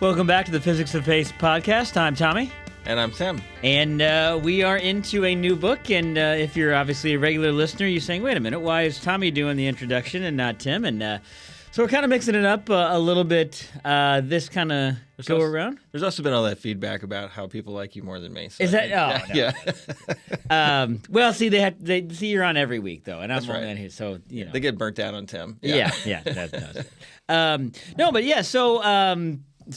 Welcome back to the Physics of Faith podcast. I'm Tommy. And I'm Tim. And we are into a new book. And if you're obviously a regular listener, you're saying, wait a minute, why is Tommy doing the introduction and not Tim? And so we're kind of mixing it up a little bit this kind of go around. There's also been all that feedback about how people like you more than me. So is that? No. Yeah. Well, see, they see you're on every week, though. And I'm right. on here, so, you know. They get burnt out on Tim. Yeah. That's no, but yeah, so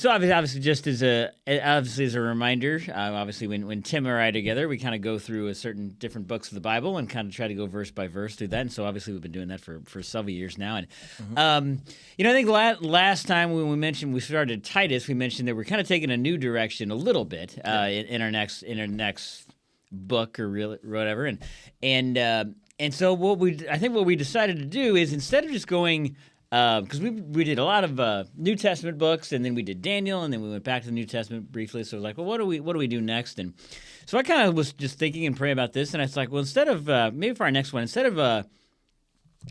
obviously, just as a reminder, obviously when Tim and I are together, we kind of go through a certain different books of the Bible and kind of try to go verse by verse through that. And so obviously we've been doing that for several years now. And I think last time when we started Titus, we mentioned that we're kind of taking a new direction a little bit in our next book or whatever. And so what we decided to do is, instead of just going. Because we did a lot of New Testament books, and then we did Daniel, and then we went back to the New Testament briefly. So I was like, well, what do we do next? And so I kind of was just thinking and praying about this, and I was like, well, instead of maybe for our next one, instead of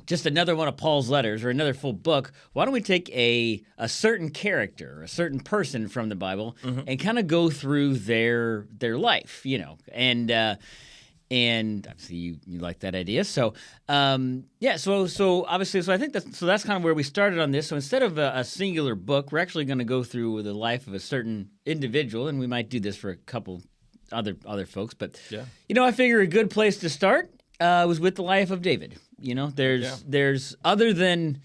just another one of Paul's letters or another full book, why don't we take a certain character, a certain person from the Bible, and kind of go through their life, And obviously you like that idea, so So obviously, I think that's kind of where we started on this. So instead of a singular book, we're actually going to go through the life of a certain individual, and we might do this for a couple other folks. But I figure a good place to start was with the life of David. There's other than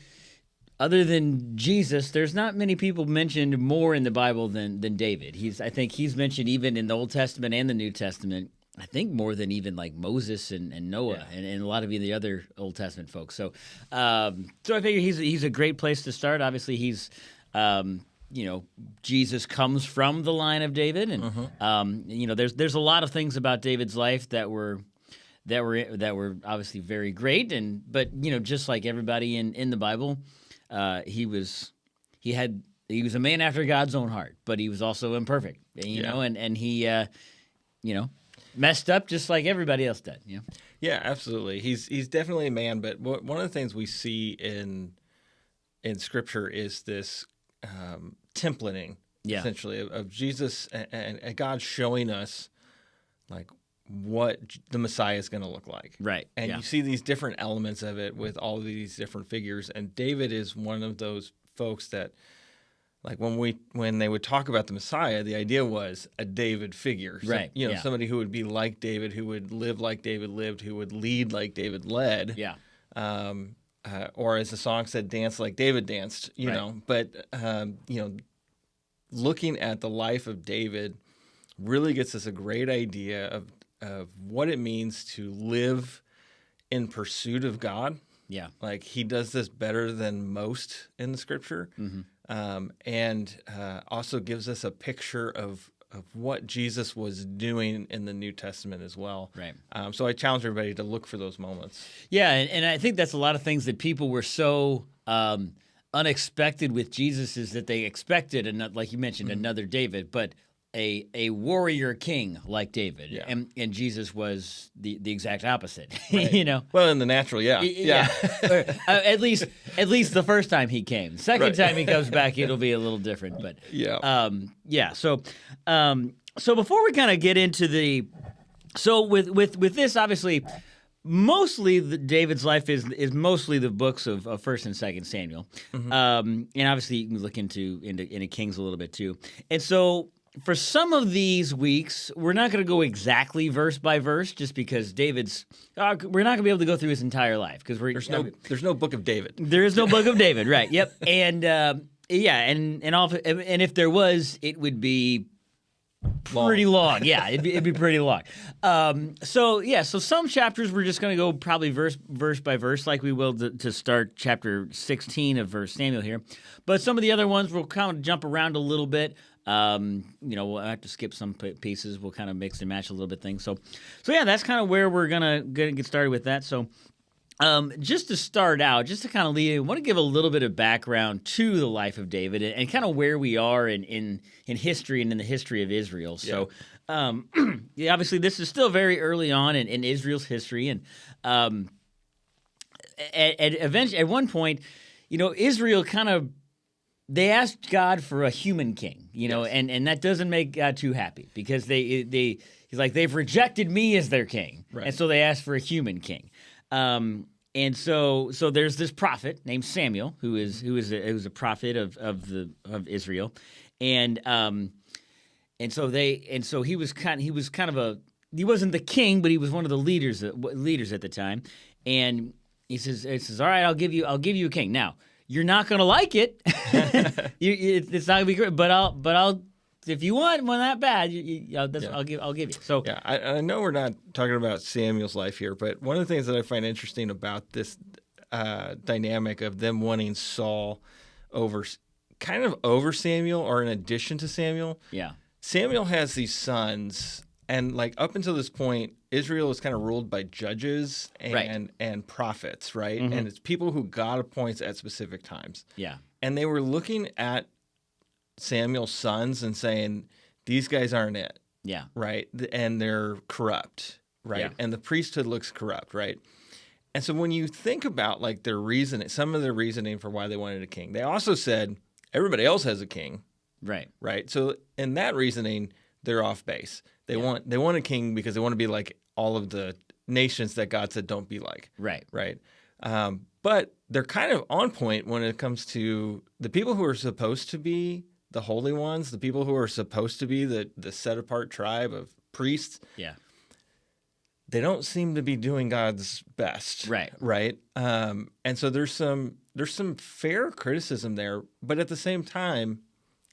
Jesus, there's not many people mentioned more in the Bible than David. I think he's mentioned even in the Old Testament and the New Testament. I think more than even like Moses and Noah and a lot of the other Old Testament folks. So I figure he's a great place to start. Obviously, he's Jesus comes from the line of David, and there's a lot of things about David's life that were obviously very great, but just like everybody in the Bible, he was a man after God's own heart, but he was also imperfect, and he messed up just like everybody else did. Yeah, absolutely. He's definitely a man, but one of the things we see in Scripture is this templating, essentially, of Jesus and God showing us like what the Messiah is going to look like. Right. And you see these different elements of it with all of these different figures, and David is one of those folks that, like when they would talk about the Messiah, the idea was a David figure, right? Somebody who would be like David, who would live like David lived, who would lead like David led, or as the song said, dance like David danced, know. But looking at the life of David really gets us a great idea of what it means to live in pursuit of God. Yeah, like he does this better than most in the Scripture. And also gives us a picture of what Jesus was doing in the New Testament as well. Right. So I challenge everybody to look for those moments. Yeah, and I think that's a lot of things that people were so unexpected with Jesus, is that they expected, like you mentioned, another David, but a warrior king like David, and Jesus was the exact opposite. Right. Well, in the natural, at least the first time he came. Second time he comes back, it'll be a little different. But So before we kind of get into with this, obviously, mostly David's life is mostly the books of First and Second Samuel, and obviously you can look into Kings a little bit too, and so. For some of these weeks, we're not going to go exactly verse by verse, just because David's. We're not going to be able to go through his entire life because there's no book of David. There is no book of David, right? Yep, and and if there was, it would be pretty long. Yeah, it'd be pretty long. So some chapters we're just going to go probably verse by verse, like we will to start chapter 16 of First Samuel here. But some of the other ones we'll kind of jump around a little bit. We'll have to skip some pieces. We'll kind of mix and match a little bit things. So that's kind of where we're gonna get started with that. So, just to start out, just to kind of lead, I want to give a little bit of background to the life of David and kind of where we are in history and in the history of Israel. So, obviously, this is still very early on in Israel's history, and at one point, Israel kind of they asked God for a human king, and that doesn't make God too happy because he's like, they've rejected me as their king, Right. and so they asked for a human king. And so there's this prophet named Samuel who was a prophet of Israel, and so he was kind of he wasn't the king, but he was one of the leaders at the time, and he says, all right, I'll give you a king. Now you're not gonna like it, it's not gonna be great, but I'll if you want one that bad, I'll give you. So yeah, I know we're not talking about Samuel's life here, but one of the things that I find interesting about this dynamic of them wanting Saul over Samuel or in addition to Samuel. Yeah. Samuel has these sons, and like up until this point, Israel is kind of ruled by judges and prophets, right? Mm-hmm. And it's people who God appoints at specific times. Yeah. And they were looking at Samuel's sons and saying, these guys aren't it. Yeah. Right. And they're corrupt. Right. Yeah. And the priesthood looks corrupt. Right. And so when you think about like their reasoning, some of their reasoning for why they wanted a king, they also said everybody else has a king. Right. Right. So in that reasoning, they're off base. They want a king because they want to be like all of the nations that God said don't be like. Right. Right. But they're kind of on point when it comes to the people who are supposed to be the holy ones, the people who are supposed to be the set apart tribe of priests. Yeah. They don't seem to be doing God's best. Right. Right. And so there's some fair criticism there, but at the same time,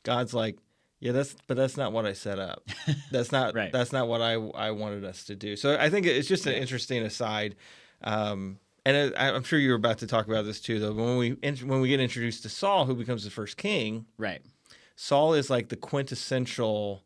God's like, yeah, that's not what I set up. That's not right. That's not what I wanted us to do. So I think it's just an interesting aside. And I'm sure you were about to talk about this too, though. When we get introduced to Saul, who becomes the first king, right? Saul is like the quintessential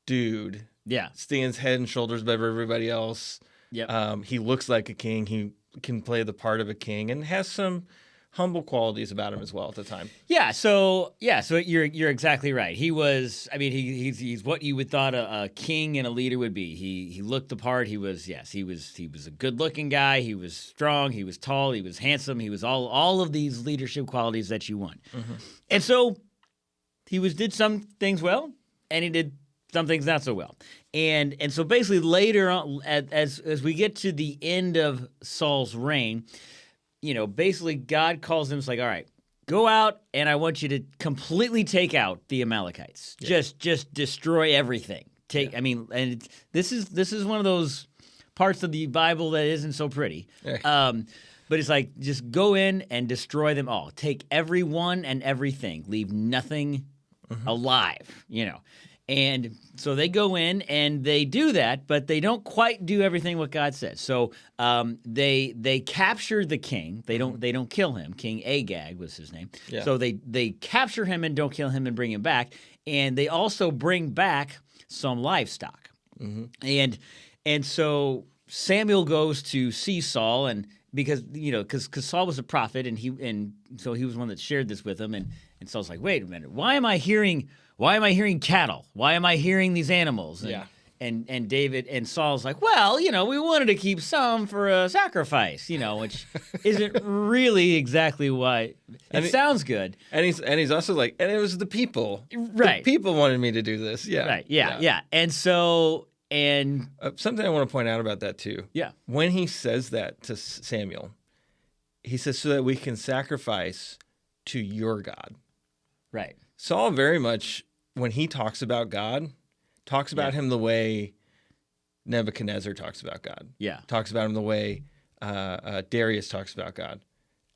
dude. Yeah, stands head and shoulders above everybody else. Yep. He looks like a king. He can play the part of a king and has some humble qualities about him as well at the time. So you're exactly right. He was, I mean, he's what you would thought a king and a leader would be. He looked the part. He was a good looking guy. He was strong. He was tall. He was handsome. He was all of these leadership qualities that you want. Mm-hmm. And so he did some things well, and he did some things not so well. And so basically later on, as we get to the end of Saul's reign, basically God calls him, it's like, all right, go out and I want you to completely take out the Amalekites. Yeah. Just destroy everything. I mean, and this is one of those parts of the Bible that isn't so pretty. Yeah. But it's like, just go in and destroy them all. Take everyone and everything. Leave nothing alive, And so they go in and they do that, but they don't quite do everything what God says. So they capture the king. They don't kill him. King Agag was his name. Yeah. So they capture him and don't kill him and bring him back. And they also bring back some livestock. Mm-hmm. And so Samuel goes to see Saul, and because Saul was a prophet, and so he was one that shared this with him, and Saul's like, wait a minute, why am I hearing cattle? Why am I hearing these animals? And David and Saul's like, well, we wanted to keep some for a sacrifice, which isn't really exactly why. It sounds good. And he's also like, and it was the people. Right. The people wanted me to do this. Yeah. Right. Yeah. And so, something I want to point out about that too. Yeah. When he says that to Samuel, he says, so that we can sacrifice to your God. Right. Saul very much, when he talks about God, talks about him the way Nebuchadnezzar talks about God. Yeah. Talks about him the way Darius talks about God,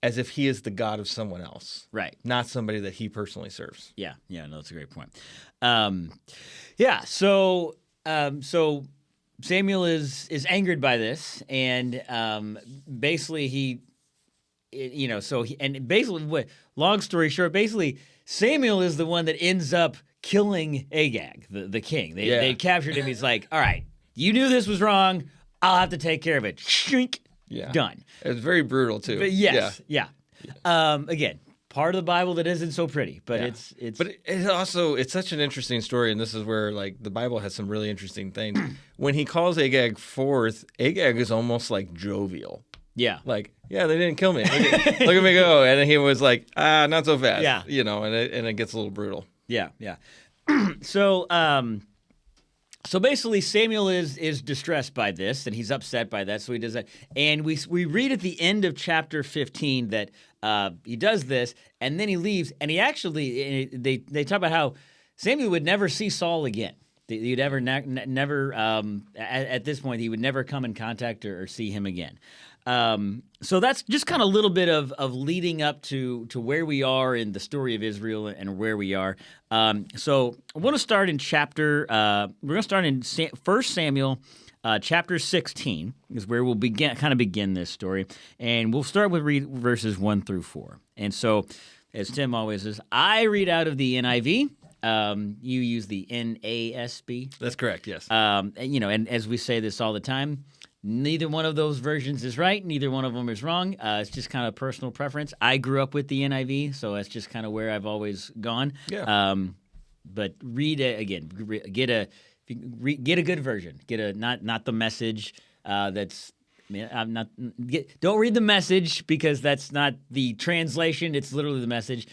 as if he is the God of someone else. Right. Not somebody that he personally serves. Yeah. Yeah. No, that's a great point. So Samuel is angered by this, and basically long story short, basically Samuel is the one that ends up killing Agag, the king. They captured him. He's like, all right, you knew this was wrong. I'll have to take care of it. Shrink. Yeah. Done. It was very brutal too. But yes. Yeah. Again, part of the Bible that isn't so pretty, but it's. But it's such an interesting story, and this is where like the Bible has some really interesting things. When he calls Agag forth, Agag is almost like jovial. Yeah. Like, yeah, they didn't kill me. Look at me go. And he was like, not so fast. Yeah. And it gets a little brutal. Yeah. So, so basically, Samuel is distressed by this, and he's upset by that. So he does that, and we read at the end of chapter 15 that he does this, and then he leaves, and he actually they talk about how Samuel would never see Saul again. You'd ever never at this point he would never come in contact or see him again. So that's just kind of a little bit of leading up to where we are in the story of Israel and where we are. So I want to start in we're going to start in 1 Samuel chapter 16 is where we'll begin this story. And we'll start with verses 1 through 4. And so, as Tim always says, I read out of the NIV. You use the NASB. That's correct, yes. And as we say this all the time, neither one of those versions is right. Neither one of them is wrong. It's just kind of personal preference. I grew up with the NIV, so that's just kind of where I've always gone. Yeah. But read it again. Get a good version. Get a not the Message. Don't read the Message because that's not the translation. It's literally the Message.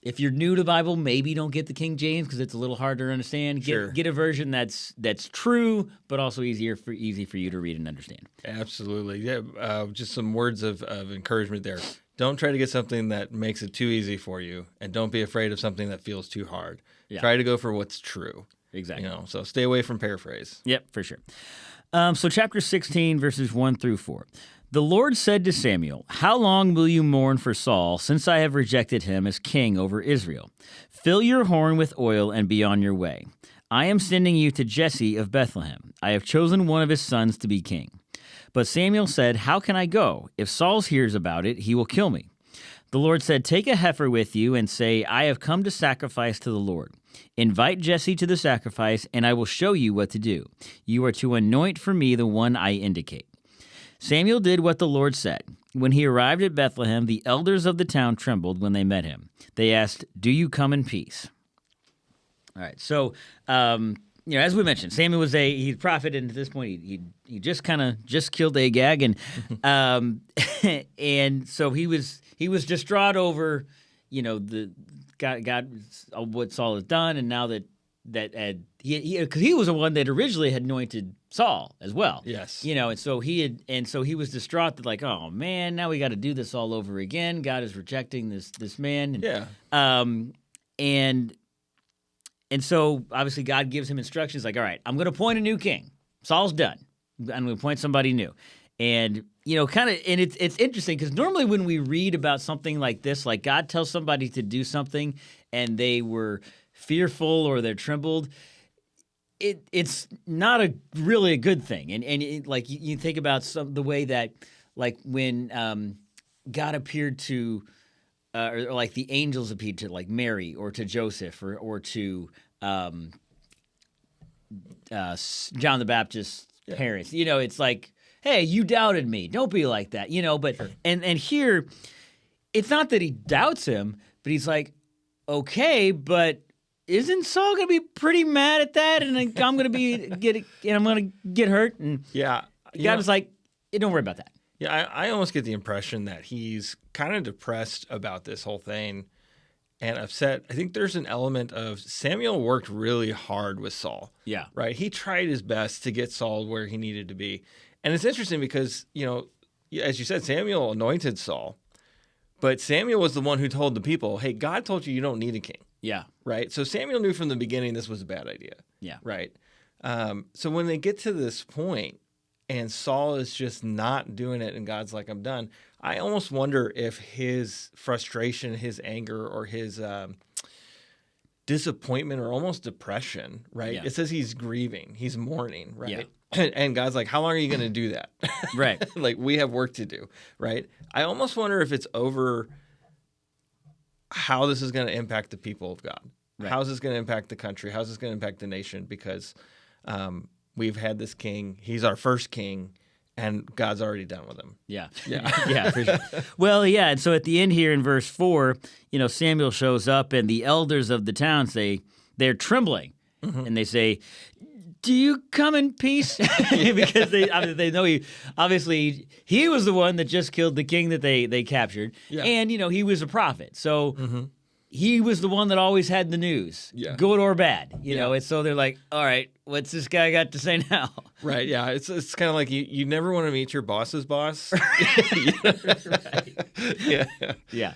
If you're new to Bible, maybe don't get the King James because it's a little harder to understand. Get a version that's true, but also easy for you to read and understand. Absolutely. Yeah. Just some words of encouragement there. Don't try to get something that makes it too easy for you, and don't be afraid of something that feels too hard. Yeah. Try to go for what's true. Exactly. So stay away from paraphrase. Yep, for sure. So chapter 16, verses 1 through 4. The Lord said to Samuel, "How long will you mourn for Saul, since I have rejected him as king over Israel? Fill your horn with oil and be on your way. I am sending you to Jesse of Bethlehem. I have chosen one of his sons to be king." But Samuel said, "How can I go? If Saul hears about it, he will kill me." The Lord said, "Take a heifer with you and say, 'I have come to sacrifice to the Lord.' Invite Jesse to the sacrifice, and I will show you what to do. You are to anoint for me the one I indicate." Samuel did what the Lord said. When he arrived at Bethlehem, the elders of the town trembled when they met him. They asked, "Do you come in peace?" All right, so as we mentioned, Samuel was he's a prophet, and at this point he just killed Agag, and and so he was distraught over the God what Saul has done, and now that because he was the one that originally had anointed Saul as well. Yes. And so he was distraught that like, oh man, now we got to do this all over again. God is rejecting this man. Yeah. And so obviously God gives him instructions like, all right, I'm going to appoint a new king. Saul's done. I'm going to appoint somebody new. And it's interesting because normally when we read about something like this, like God tells somebody to do something and they were fearful or they're trembled, it's not really a good thing. And like you think about the way that like when God appeared to or like the angels appeared to like Mary or to Joseph or to John the Baptist's parents, it's like, hey, you doubted me. Don't be like that, But sure. and here, it's not that he doubts him, but he's like, okay, but isn't Saul going to be pretty mad at that? And I'm going to get hurt. And yeah, God was like, don't worry about that. Yeah, I almost get the impression that he's kind of depressed about this whole thing and upset. I think there's an element of Samuel worked really hard with Saul. Yeah. Right? He tried his best to get Saul where he needed to be. And it's interesting because, as you said, Samuel anointed Saul, but Samuel was the one who told the people, hey, God told you don't need a king. Yeah. Right? So Samuel knew from the beginning this was a bad idea. Yeah. Right? So when they get to this point and Saul is just not doing it and God's like, I'm done, I almost wonder if his frustration, his anger, or his disappointment or almost depression, right? Yeah. It says he's grieving, he's mourning, right? Yeah. And God's like, how long are you going to do that? Right. Like, we have work to do, right? I almost wonder if it's over how this is going to impact the people of God. Right. How is this going to impact the country? How is this going to impact the nation? Because we've had this king. He's our first king, and God's already done with him. Yeah. Yeah. Yeah, for sure. Well, yeah, and so at the end here in verse 4, Samuel shows up, and the elders of the town they're trembling, and they say, do you come in peace? Because they know he was the one that just killed the king that they captured. Yeah. And, he was a prophet. So he was the one that always had the news, good or bad, you know. And so they're like, all right, what's this guy got to say now? Right, yeah. It's kind of like you never want to meet your boss's boss. Right. Yeah,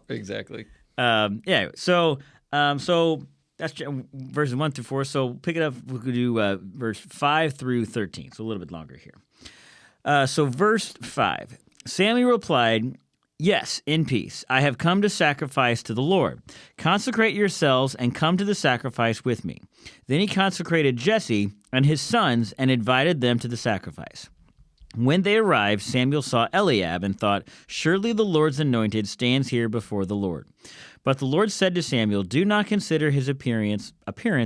exactly. So that's verses 1 through 4. So pick it up. We could do verse 5 through 13. So a little bit longer here. So verse 5. Samuel replied, "Yes, in peace. I have come to sacrifice to the Lord. Consecrate yourselves and come to the sacrifice with me." Then he consecrated Jesse and his sons and invited them to the sacrifice. When they arrived, Samuel saw Eliab and thought, "Surely the Lord's anointed stands here before the Lord." But the Lord said to Samuel, "Do not consider his appearance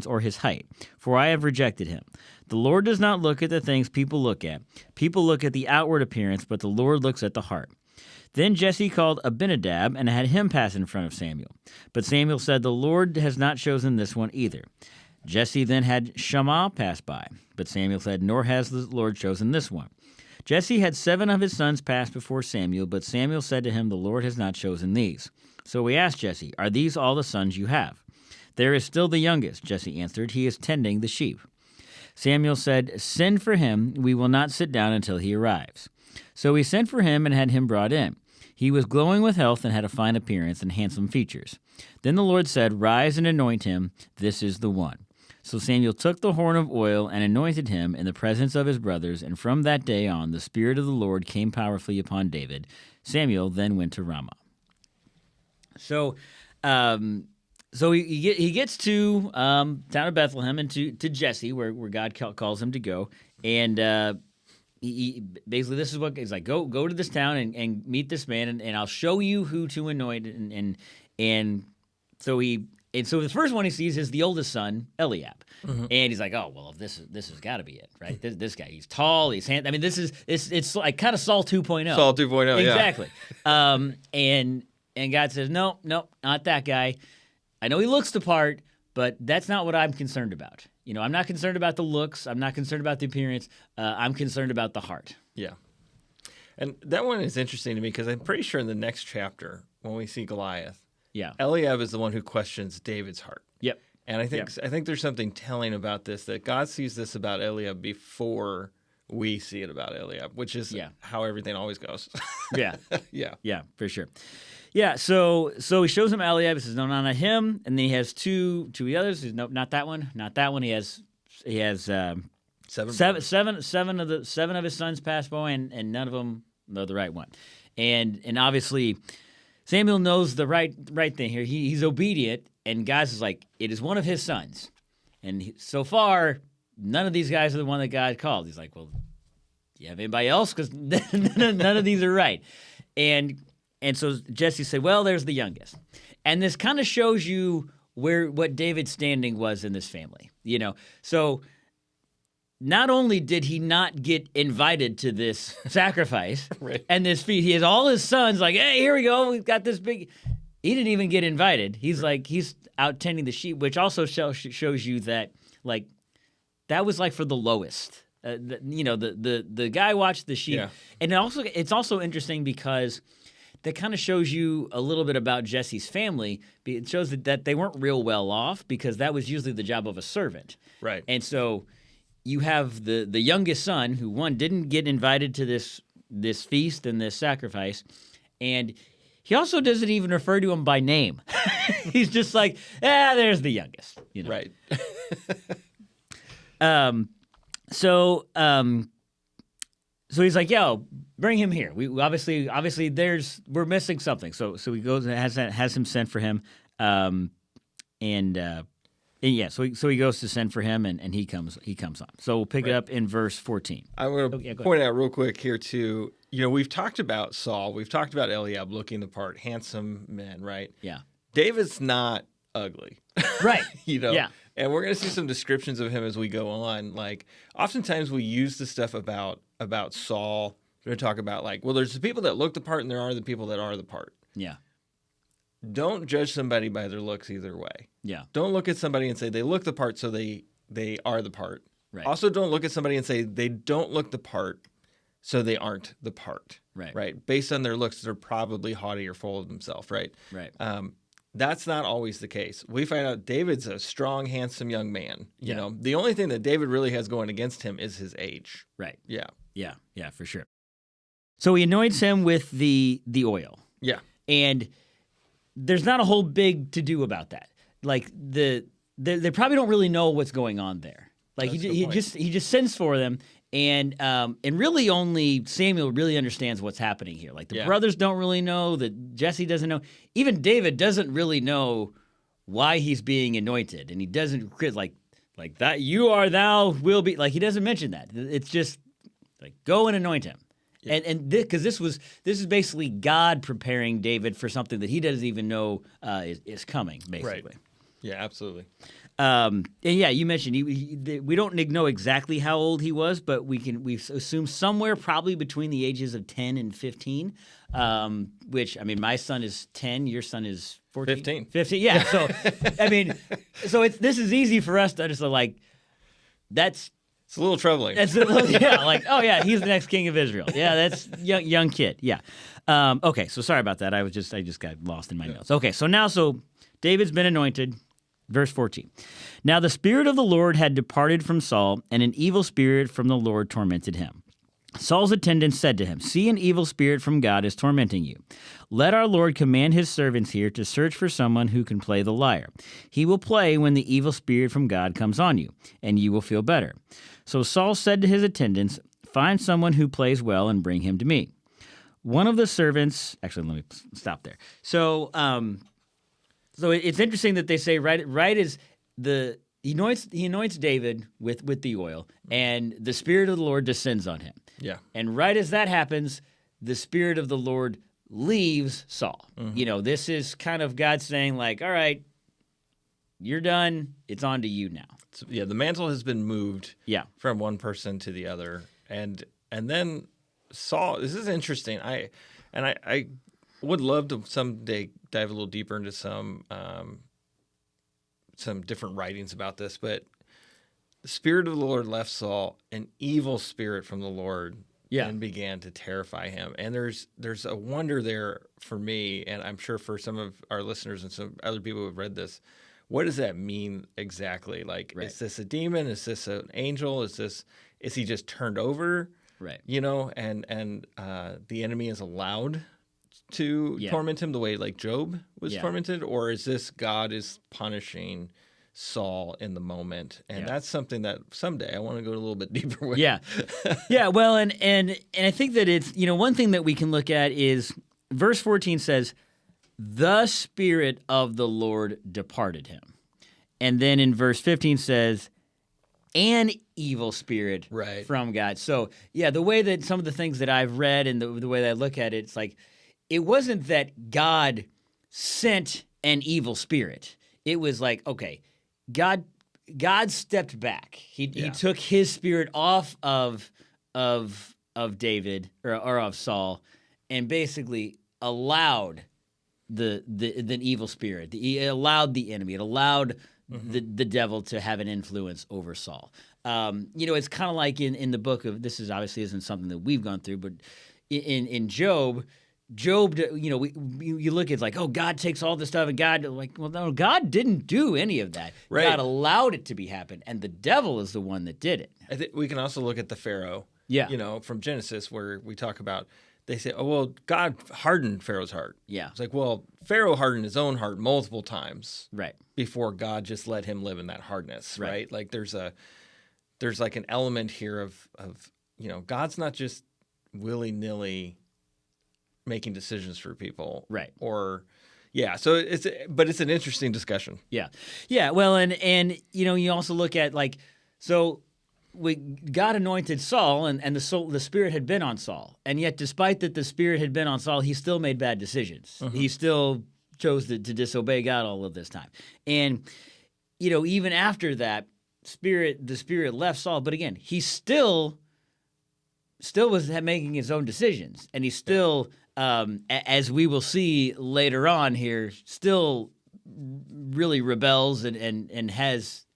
or his height, for I have rejected him. The Lord does not look at the things people look at. People look at the outward appearance, but the Lord looks at the heart." Then Jesse called Abinadab and had him pass in front of Samuel. But Samuel said, "The Lord has not chosen this one either." Jesse then had Shammah pass by. But Samuel said, "Nor has the Lord chosen this one." Jesse had 7 of his sons pass before Samuel, but Samuel said to him, "The Lord has not chosen these." So he asked Jesse, "Are these all the sons you have?" "There is still the youngest," Jesse answered. "He is tending the sheep." Samuel said, "Send for him. We will not sit down until he arrives." So he sent for him and had him brought in. He was glowing with health and had a fine appearance and handsome features. Then the Lord said, "Rise and anoint him. This is the one." So Samuel took the horn of oil and anointed him in the presence of his brothers, and from that day on the Spirit of the Lord came powerfully upon David. Samuel then went to Ramah. So he gets to down to Bethlehem and to Jesse, where God calls him to go, and he basically, this is what he's like: go to this town and meet this man, and I'll show you who to anoint, and so the first one he sees is the oldest son, Eliab, and he's like, "Oh well, this has got to be it, right? This guy, he's tall, he's handsome. I mean, it's like kind of Saul 2.0. Saul 2.0, exactly. And God says, no, not that guy. I know he looks the part, but that's not what I'm concerned about. I'm not concerned about the looks. I'm not concerned about the appearance. I'm concerned about the heart." Yeah. And that one is interesting to me because I'm pretty sure in the next chapter, when we see Goliath, Eliab is the one who questions David's heart. Yep. And I think there's something telling about this, that God sees this about Eliab before we see it about Eliab, which is how everything always goes. Yeah. Yeah, for sure. Yeah, so he shows him Eliab. He says, "No, not him." And then he has two others. He says, "Nope, not that one, not that one." He has seven of his sons pass by, and none of them know the right one. And obviously, Samuel knows the right thing here. He's obedient, and God is like, it is one of his sons. And so far, none of these guys are the one that God called. He's like, well, do you have anybody else? Because none of these are right. And so Jesse said, well, there's the youngest. And this kind of shows you what David's standing was in this family. So not only did he not get invited to this sacrifice and this feast, he has all his sons like, hey, here we go. We've got this big. He didn't even get invited. He's out tending the sheep, which also shows you that that was for the lowest. The guy watched the sheep, and it's also interesting because that kind of shows you a little bit about Jesse's family. It shows that they weren't real well off because that was usually the job of a servant, right? And so you have the youngest son who didn't get invited to this feast and this sacrifice, and he also doesn't even refer to him by name. He's just like, there's the youngest, Right. So he's like, yo, bring him here. We obviously we're missing something. So he goes and has him sent for him, so he goes to send for him, and he comes on. So we'll pick it up in verse 14. I'm going to point out real quick here too. We've talked about Saul, we've talked about Eliab looking the part, handsome men, right? Yeah. David's not ugly, right? Yeah. And we're going to see some descriptions of him as we go on. Oftentimes we use the stuff about Saul. We're going to talk about there's the people that look the part, and there are the people that are the part. Yeah. Don't judge somebody by their looks either way. Yeah. Don't look at somebody and say they look the part, so they are the part. Right. Also, don't look at somebody and say they don't look the part, so they aren't the part. Right. Right. Based on their looks, they're probably haughty or full of themselves. Right. Right. That's not always the case. We find out David's a strong, handsome young man. You Yeah. know, the only thing that David really has going against him is his age. Right. Yeah. Yeah. Yeah, for sure. So he anoints him with the oil. Yeah. And there's not a whole big to do about that. Like they probably don't really know what's going on there. Like he just sends for them, and really only Samuel really understands what's happening here. Like the brothers don't really know, that Jesse doesn't know, even David doesn't really know why he's being anointed, and he doesn't like that. You are thou will be, like he doesn't mention that. It's just like go and anoint him. Yeah. And because this is basically God preparing David for something that he doesn't even know is coming, basically. Right. Yeah, absolutely. And yeah, you mentioned we don't know exactly how old he was, but we assume somewhere probably between the ages of 10 and 15. Which, I mean, my son is 10, your son is 14? 15. 15, yeah. So I mean, this is easy for us to understand. Like that's. It's a little troubling. Like, oh yeah, he's the next king of Israel. Yeah, that's young kid. Yeah. Okay, so sorry about that. I just got lost in my notes. Okay, so David's been anointed. Verse 14. Now the Spirit of the Lord had departed from Saul, and an evil spirit from the Lord tormented him. Saul's attendants said to him, "See, an evil spirit from God is tormenting you. Let our Lord command his servants here to search for someone who can play the lyre. He will play when the evil spirit from God comes on you, and you will feel better." So Saul said to his attendants, "Find someone who plays well and bring him to me." One of the servants, actually, let me stop there. So it's interesting that they say right as he anoints David with the oil, and the Spirit of the Lord descends on him. Yeah. And right as that happens, the Spirit of the Lord leaves Saul. Mm-hmm. You know, this is kind of God saying, like, all right, you're done. It's on to you now. So, yeah, the mantle has been moved from one person to the other. And then Saul, this is interesting. I would love to someday dive a little deeper into some different writings about this, but the Spirit of the Lord left Saul, an evil spirit from the Lord, and began to terrify him. And there's a wonder there for me, and I'm sure for some of our listeners and some other people who have read this. What does that mean exactly? Like, is this a demon? Is this an angel? Is he just turned over? Right. You know, and the enemy is allowed to torment him the way like Job was tormented, or is this God is punishing Saul in the moment? And that's something that someday I want to go a little bit deeper with. Yeah. Yeah. Well, and I think that it's, one thing that we can look at is verse 14 says, "The Spirit of the Lord departed him." And then in verse 15 says, "An evil spirit from God." So, the way that some of the things that I've read and the way that I look at it, it's like, it wasn't that God sent an evil spirit. It was like, okay, God stepped back. He took his spirit off of David or of Saul, and basically allowed the evil spirit. He allowed the enemy. It allowed the devil to have an influence over Saul. It's kind of like in the book of, this is obviously isn't something that we've gone through, but in Job, you look at like, oh, God takes all this stuff, and God, like, well, no, God didn't do any of that. Right. God allowed it to be happen, and the devil is the one that did it. I think we can also look at the Pharaoh, from Genesis, where we talk about, they say, oh, well, God hardened Pharaoh's heart. Yeah. It's like, well, Pharaoh hardened his own heart multiple times before God just let him live in that hardness, right? Like there's like an element here of God's not just willy-nilly making decisions for people. Right. Or, so it's an interesting discussion. Yeah. Yeah. Well, and you also look at like, so God anointed Saul, and the Spirit had been on Saul. And yet, despite that the Spirit had been on Saul, he still made bad decisions. Mm-hmm. He still chose to disobey God all of this time. And, even after that, the Spirit left Saul. But again, he still was making his own decisions. And he still, as we will see later on here, still really rebels and has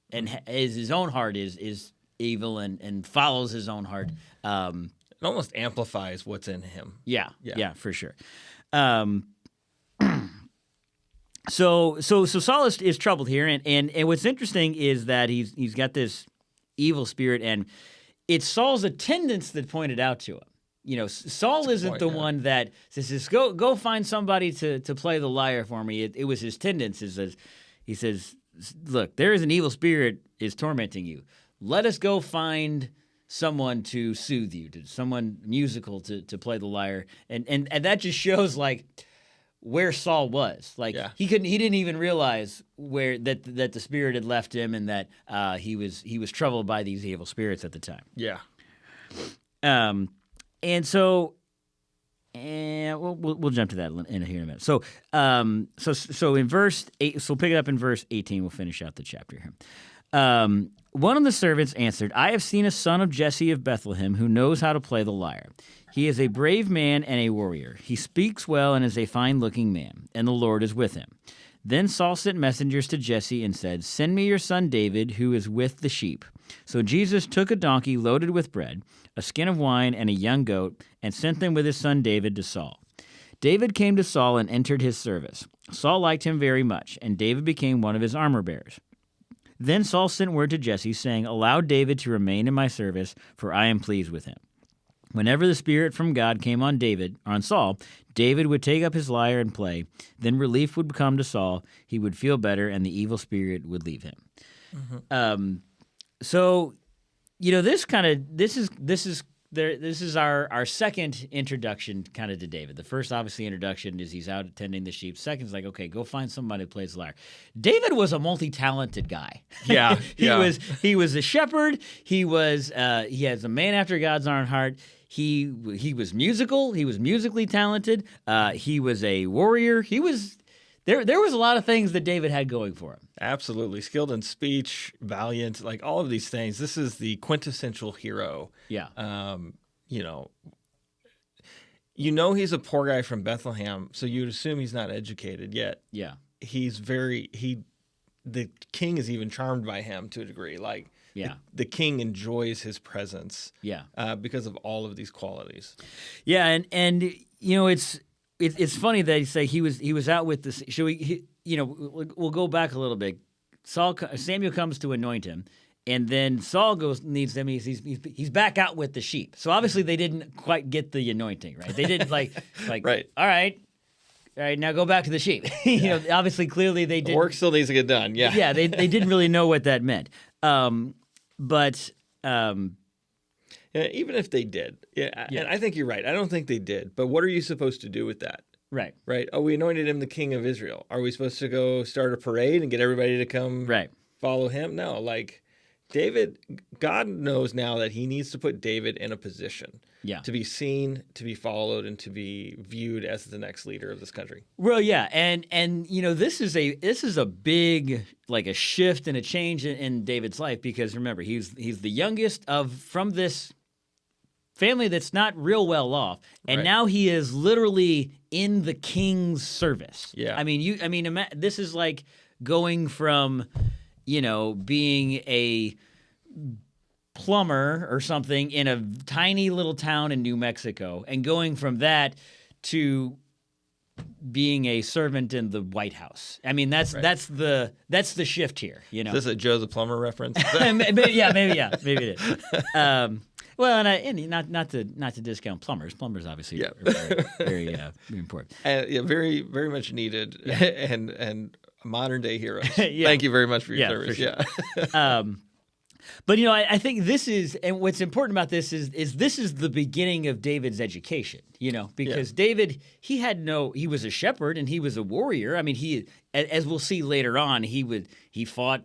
his own heart is evil and follows his own heart. It almost amplifies what's in him. Yeah, for sure. So Saul is troubled here, and what's interesting is that he's got this evil spirit, and it's Saul's attendants that pointed out to him. Saul isn't the one that says, go find somebody to play the lyre for me. It was his attendants. He says, look, there is an evil spirit is tormenting you. Let us go find someone to soothe you, to someone musical to play the lyre. And that just shows like where Saul was. Like he didn't even realize where that the spirit had left him, and that he was troubled by these evil spirits at the time. Yeah. And so, we'll jump to that in here in a minute. So in verse 8, so we'll pick it up in verse 18. We'll finish out the chapter here. One of the servants answered, I have seen a son of Jesse of Bethlehem who knows how to play the lyre. He is a brave man and a warrior. He speaks well and is a fine-looking man, and the Lord is with him. Then Saul sent messengers to Jesse and said, send me your son David, who is with the sheep. So Jesus took a donkey loaded with bread, a skin of wine, and a young goat, and sent them with his son David to Saul. David came to Saul and entered his service. Saul liked him very much, and David became one of his armor-bearers. Then Saul sent word to Jesse, saying, allow David to remain in my service, for I am pleased with him. Whenever the Spirit from God came on Saul, David would take up his lyre and play. Then relief would come to Saul. He would feel better, and the evil spirit would leave him. Mm-hmm. So, this is our second introduction kind of to David. The first, obviously, introduction is he's out tending the sheep. Second is like, okay, go find somebody who plays the lyre. David was a multi-talented guy. Yeah, he was a shepherd. He has a man after God's own heart. He was musical. He was musically talented. He was a warrior. There was a lot of things that David had going for him. Absolutely. Skilled in speech, valiant, like all of these things. This is the quintessential hero. Yeah. He's a poor guy from Bethlehem, so you'd assume he's not educated yet. Yeah. The king is even charmed by him to a degree. Like, the king enjoys his presence. Yeah. Because of all of these qualities. Yeah, and it's funny that you say he was out with this. We'll go back a little bit. Samuel comes to anoint him, and then Saul needs him. He's back out with the sheep. So obviously they didn't quite get the anointing right. They didn't like right. All right, now go back to the sheep. Obviously, clearly they did. Work still needs to get done. Yeah. Yeah, they didn't really know what that meant. Even if they did, and I think you're right. I don't think they did. But what are you supposed to do with that? Right. Oh, we anointed him the king of Israel. Are we supposed to go start a parade and get everybody to come follow him? No, like David, God knows now that he needs to put David in a position to be seen, to be followed, and to be viewed as the next leader of this country. Well, yeah, and this is a big like a shift and a change in David's life, because remember he's the youngest from this family that's not real well off, and now he is literally in the king's service. Yeah, this is like going from being a plumber or something in a tiny little town in New Mexico, and going from that to being a servant in the White House. I mean, that's the shift here. Is this a Joe the Plumber reference? maybe it is. Well, and not to discount plumbers. Plumbers obviously are very important. Very very much needed, and modern day heroes. Thank you very much for your service. For sure. But I think this is, and what's important about this is this is the beginning of David's education. Because David, he was a shepherd and he was a warrior. I mean, as we'll see later on, he fought.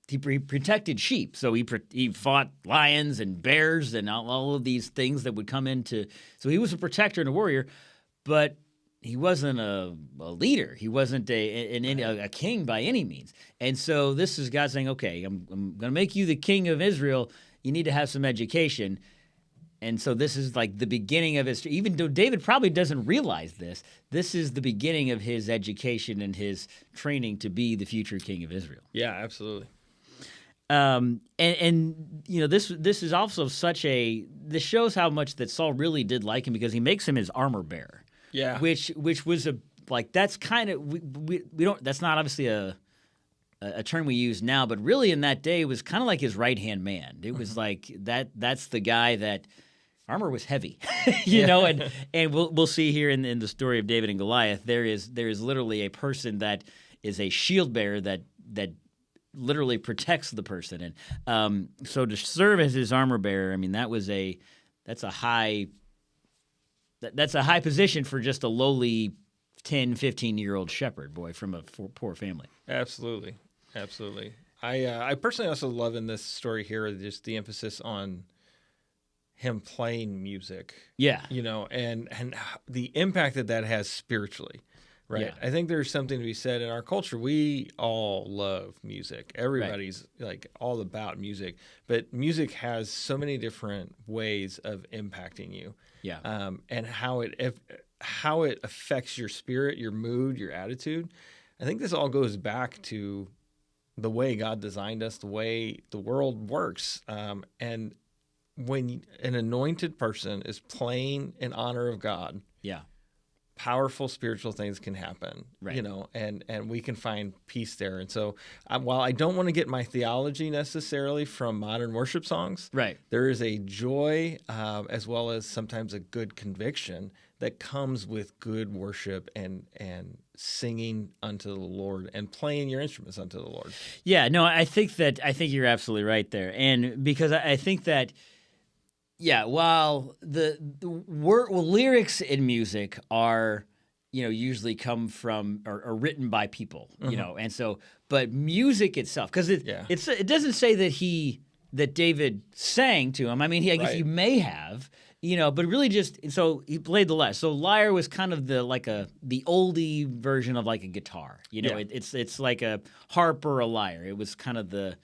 He protected sheep, so he fought lions and bears and all of these things that would come into. So he was a protector and a warrior, but he wasn't a leader. He wasn't a king by any means. And so this is God saying, okay, I'm going to make you the king of Israel. You need to have some education. And so this is like the beginning of his, even though David probably doesn't realize this is the beginning of his education and his training to be the future king of Israel. Yeah, absolutely. And this is also this shows how much that Saul really did like him, because he makes him his armor bearer. Yeah. Which was that's kind of we don't, that's not obviously a term we use now, but really in that day it was kind of like his right hand man. It was like that's the guy that armor was heavy, and we'll see here in the story of David and Goliath, there is literally a person that is a shield bearer that literally protects the person. And so to serve as his armor bearer, I mean, that's a high position for just a lowly 10, 15-year-old shepherd boy from a poor family. Absolutely. I personally also love in this story here just the emphasis on him playing music. Yeah. And the impact that has spiritually. Right. Yeah. I think there's something to be said in our culture. We all love music. Everybody's like all about music, but music has so many different ways of impacting you. Yeah. And how it affects your spirit, your mood, your attitude. I think this all goes back to the way God designed us, the way the world works. And when an anointed person is playing in honor of God, yeah, powerful spiritual things can happen, right. And we can find peace there. And so while I don't want to get my theology necessarily from modern worship songs, right, there is a joy as well as sometimes a good conviction that comes with good worship and singing unto the Lord and playing your instruments unto the Lord. Yeah, no, I think you're absolutely right there. And because I think that, yeah, while the lyrics in music are, usually come from or written by people, and so, but music itself, because it doesn't say that David sang to him. I mean, I guess he may have, but really just, so he played the lyre. So lyre was kind of the oldie version of like a guitar. It's like a harp or a lyre. It was kind of the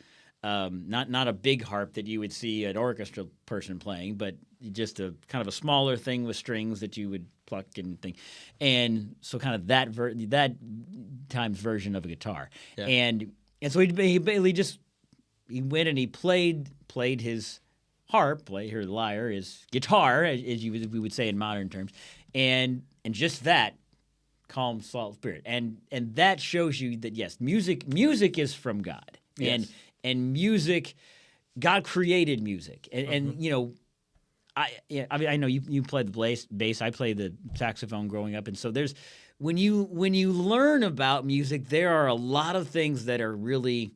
not a big harp that you would see an orchestra person playing, but just a kind of a smaller thing with strings that you would pluck and thing. And so kind of that times version of a guitar. Yeah. And so he went and he played his harp, her lyre, his guitar, as we would say in modern terms, and just that calmed Saul's spirit, and that shows you that yes, music is from God, yes. and music, God created music, and I know you play the bass, I play the saxophone growing up, and so there's when you learn about music, there are a lot of things that are really,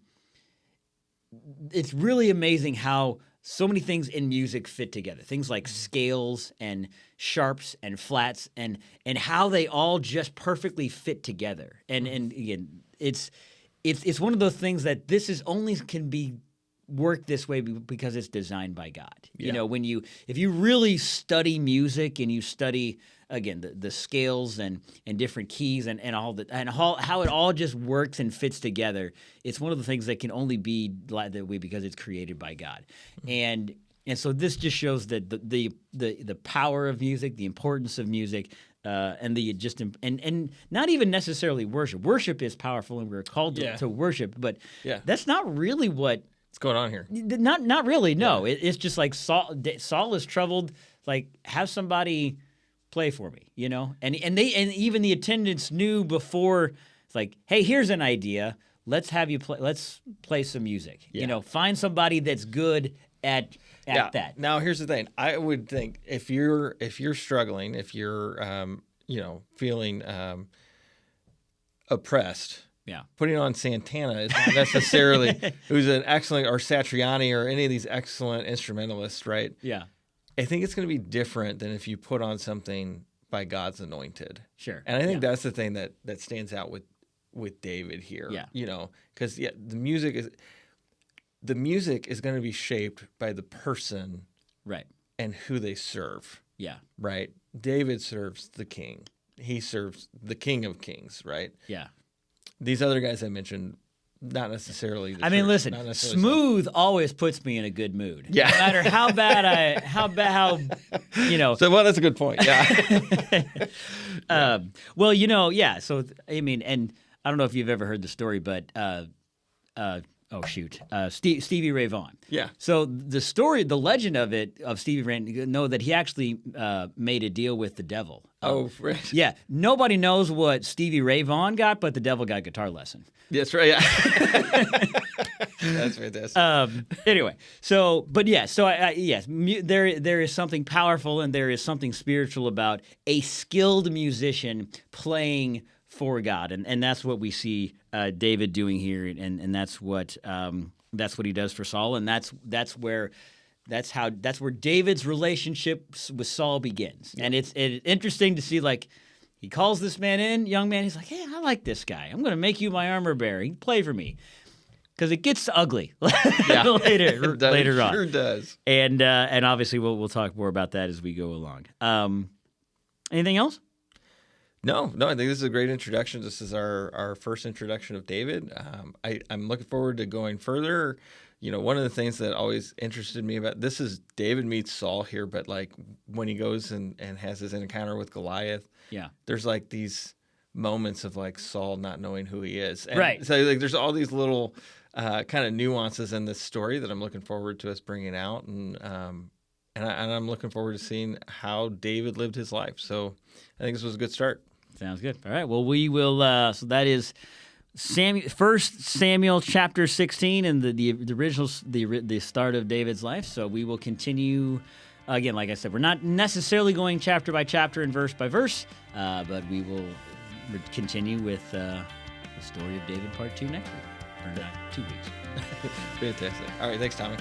it's really amazing how so many things in music fit together. Things like scales and sharps and flats and how they all just perfectly fit together. And again, it's one of those things that this is only can be worked this way because it's designed by God. Yeah. If you really study music and you study again the scales and different keys and all that and how it all just works and fits together, it's one of the things that can only be that way because it's created by God. And so this just shows that the power of music, the importance of music, and not even necessarily worship. Worship is powerful, and we're called to worship, but that's not really what's going on here. Not really. No, it's just like Saul is troubled. Like, have somebody play for me, and even the attendants knew before. It's like, hey, here's an idea. Let's have you play. Let's play some music. Yeah. Find somebody that's good at that. Now, here's the thing. I would think if you're struggling, if you're feeling oppressed. Yeah, putting on Santana is not necessarily who's an excellent, or Satriani or any of these excellent instrumentalists, right? Yeah, I think it's going to be different than if you put on something by God's anointed. Sure, and I think that's the thing that stands out with David here. Yeah, because the music is going to be shaped by the person, right, and who they serve. Yeah, right. David serves the king. He serves the King of Kings, right? Yeah. These other guys I mentioned, not necessarily. I mean, listen, smooth always puts me in a good mood. Yeah. No matter how bad. So, well, that's a good point. Yeah. Well, So, I mean, and I don't know if you've ever heard the story, but a Stevie Ray Vaughan. Yeah. So the story, the legend of Stevie Ray, that he actually made a deal with the devil. Right. Yeah. Nobody knows what Stevie Ray Vaughan got, but the devil got guitar lesson. That's right. Yeah. That's fantastic. Anyway, there is something powerful and there is something spiritual about a skilled musician playing for God, and that's what we see David doing here, and that's what he does for Saul, and that's where David's relationship with Saul begins, and it's interesting to see, like, he calls this man in, young man. He's like, "Hey, I like this guy. I'm going to make you my armor bearer. You can play for me." Because it gets ugly later on. Sure does. And obviously we'll talk more about that as we go along. Anything else? No, I think this is a great introduction. This is our first introduction of David. I'm looking forward to going further. One of the things that always interested me about this is David meets Saul here, but like when he goes and has his encounter with Goliath, there's like these moments of like Saul not knowing who he is. And right. So like there's all these little kind of nuances in this story that I'm looking forward to us bringing out, and I'm looking forward to seeing how David lived his life. So I think this was a good start. Sounds good. All right. Well, we will. So that is 1 Samuel chapter 16 and the original the start of David's life. So we will continue. Again, like I said, we're not necessarily going chapter by chapter and verse by verse, but we will continue with the story of David part 2 next week, or not 2 weeks. Fantastic. All right. Thanks, Tommy.